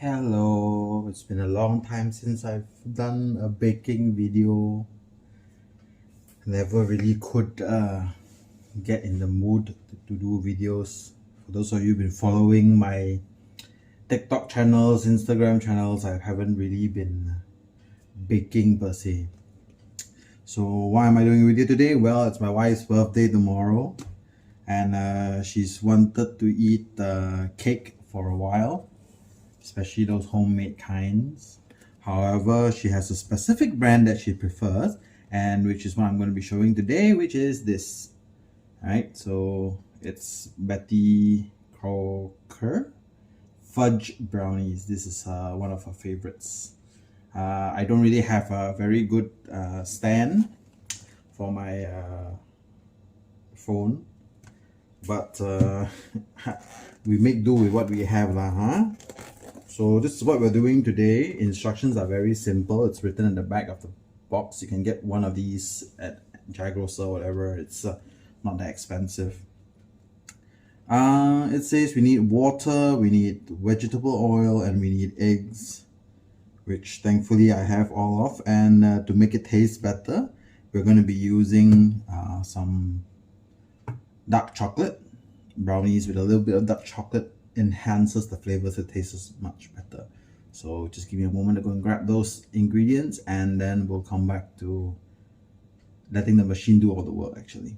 Hello, it's been a long time since I've done a baking video. Never really could get in the mood to do videos. For those of you who've been following my TikTok channels, Instagram channels, I haven't really been baking per se. So why am I doing a video today? Well, it's my wife's birthday tomorrow, and she's wanted to eat cake for a while, especially those homemade kinds. However, she has a specific brand that she prefers, and which is what I'm going to be showing today, which is this. Right, so it's Betty Crocker fudge brownies. This is one of her favorites. I don't really have a very good stand for my phone, but we make do with what we have lah, huh? So this is what we're doing today. Instructions are very simple. It's written in the back of the box. You can get one of these at Jagrosa or whatever. It's not that expensive. It says we need water, we need vegetable oil, and we need eggs, which thankfully I have all of. And to make it taste better, we're going to be using some dark chocolate. Brownies with a little bit of dark chocolate enhances the flavors. It tastes much better. So just give me a moment to go and grab those ingredients, and then we'll come back to letting the machine do all the work actually.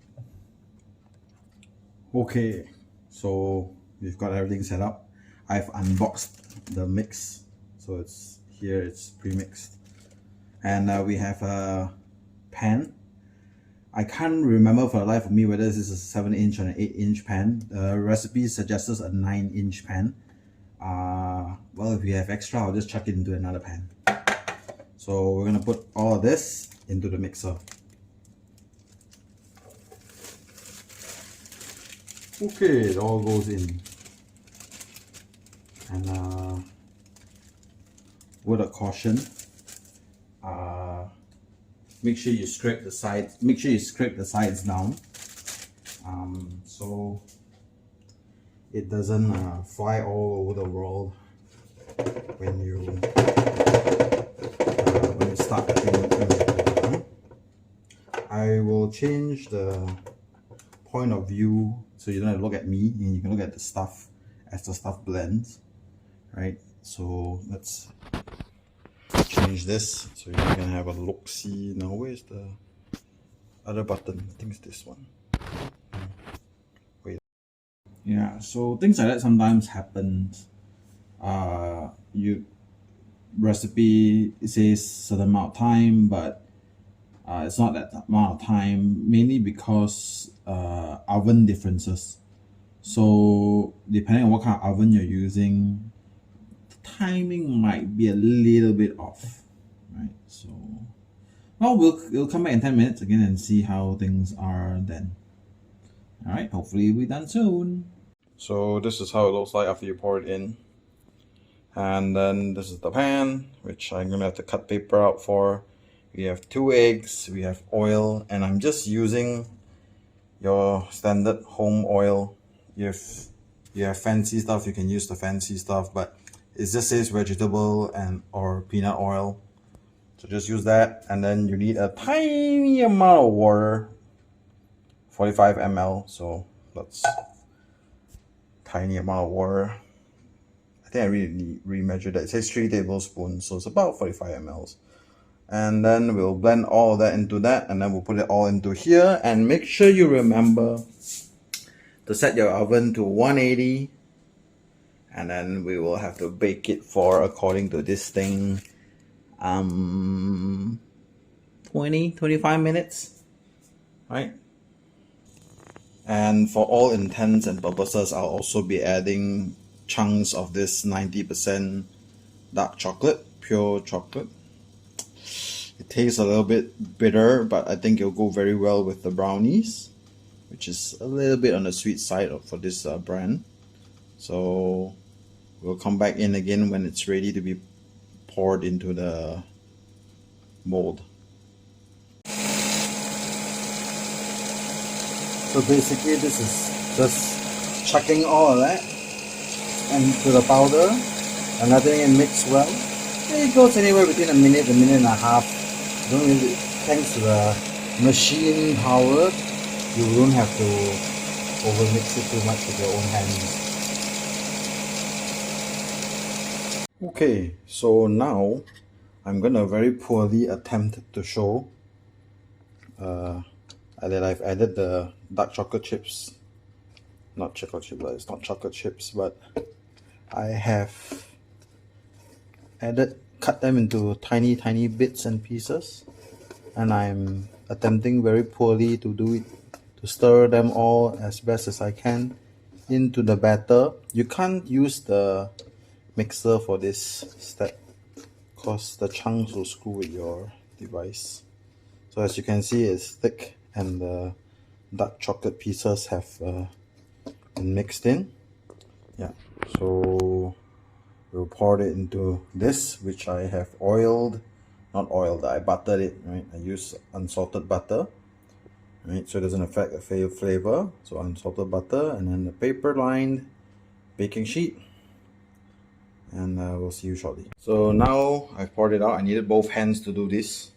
Okay, so we've got everything set up. I've unboxed the mix, so it's here, it's pre-mixed, and we have a pan. I can't remember for the life of me whether this is a 7-inch or an 8-inch pan. The recipe suggests a 9-inch pan. Well, if we have extra, I'll just chuck it into another pan. So we're gonna put all of this into the mixer. Okay, it all goes in. And word of caution, make sure you scrape the sides. Make sure you scrape the sides down, so it doesn't fly all over the world when you start cooking. I will change the point of view so you don't have to look at me and you can look at the stuff as the stuff blends. Right. So let's change this so you can have a look-see. Now where's the other button? I think it's this one. Wait. Yeah, so things like that sometimes happen. You recipe, it says certain amount of time, but it's not that amount of time, mainly because oven differences. So depending on what kind of oven you're using, timing might be a little bit off, right? So, well, we'll come back in 10 minutes again and see how things are then. All right, hopefully we're done soon. So this is how it looks like after you pour it in. And then this is the pan, which I'm gonna have to cut paper out for. We have 2 eggs, we have oil, and I'm just using your standard home oil. If you have fancy stuff, you can use the fancy stuff, but it just says vegetable and or peanut oil, so just use that. And then you need a tiny amount of water, 45 ml. So that's tiny amount of water. I think I really remeasured that. It says 3 tablespoons, so it's about 45 ml. And then we'll blend all of that into that, and then we'll put it all into here. And make sure you remember to set your oven to 180. And then we will have to bake it for, according to this thing, 20-25 minutes, right? And for all intents and purposes, I'll also be adding chunks of this 90% dark chocolate, pure chocolate. It tastes a little bit bitter, but I think it'll go very well with the brownies, which is a little bit on the sweet side for this brand. So we'll come back in again when it's ready to be poured into the mold. So basically this is just chucking all of that into the powder and letting it mix well. It goes anywhere between a minute and a half. Don't really, thanks to the machine power, you don't have to overmix it too much with your own hands. Okay, so now I'm gonna very poorly attempt to show that I've added the dark chocolate chips. Not chocolate chip, but it's not chocolate chips, but I have cut them into tiny bits and pieces, and I'm attempting very poorly to do it, to stir them all as best as I can into the batter. You can't use the mixer for this step because the chunks will screw with your device. So as you can see, it's thick and the dark chocolate pieces have been mixed in. Yeah, so we'll pour it into this, which I have I buttered it, right? I use unsalted butter, right? So it doesn't affect the flavor. So unsalted butter, and then the paper lined baking sheet, and we'll see you shortly. So now I've poured it out. I needed both hands to do this,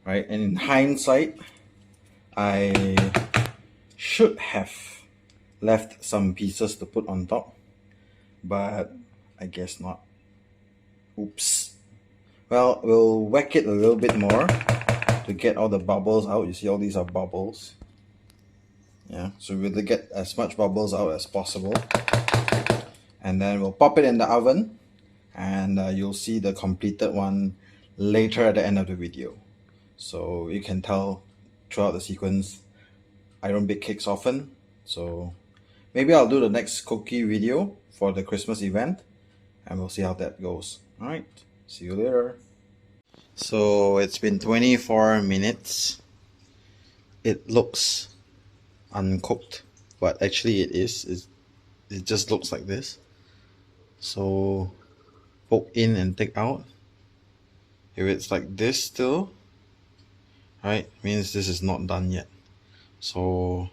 right? And in hindsight, I should have left some pieces to put on top, but I guess not. Oops. Well, we'll whack it a little bit more to get all the bubbles out. You see all these are bubbles. Yeah, so we'll get as much bubbles out as possible. And then we'll pop it in the oven, and you'll see the completed one later at the end of the video. So you can tell throughout the sequence, I don't bake cakes often, so maybe I'll do the next cookie video for the Christmas event, and we'll see how that goes. Alright, see you later. So it's been 24 minutes. It looks uncooked, but actually it is. It just looks like this. So poke in and take out. If it's like this still, right, means this is not done yet. So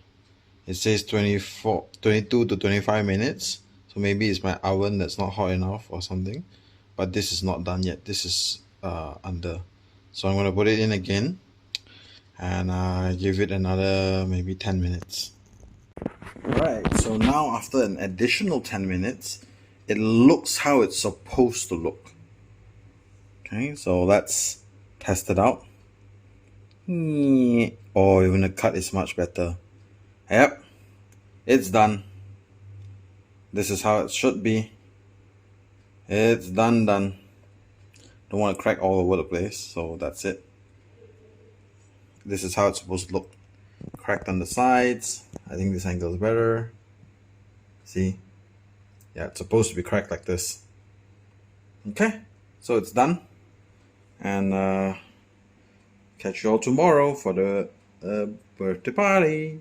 it says 22 to 25 minutes. So maybe it's my oven that's not hot enough or something. But this is not done yet. This is under. So I'm going to put it in again and give it another maybe 10 minutes. Alright, so now after an additional 10 minutes, it looks how it's supposed to look. Okay, so let's test it out. Oh, even the cut is much better. Yep, it's done. This is how it should be. It's done. Don't want to crack all over the place, so that's it. This is how it's supposed to look. Cracked on the sides. I think this angle is better. See? Yeah, it's supposed to be cracked like this. Okay, so it's done. And catch you all tomorrow for the birthday party.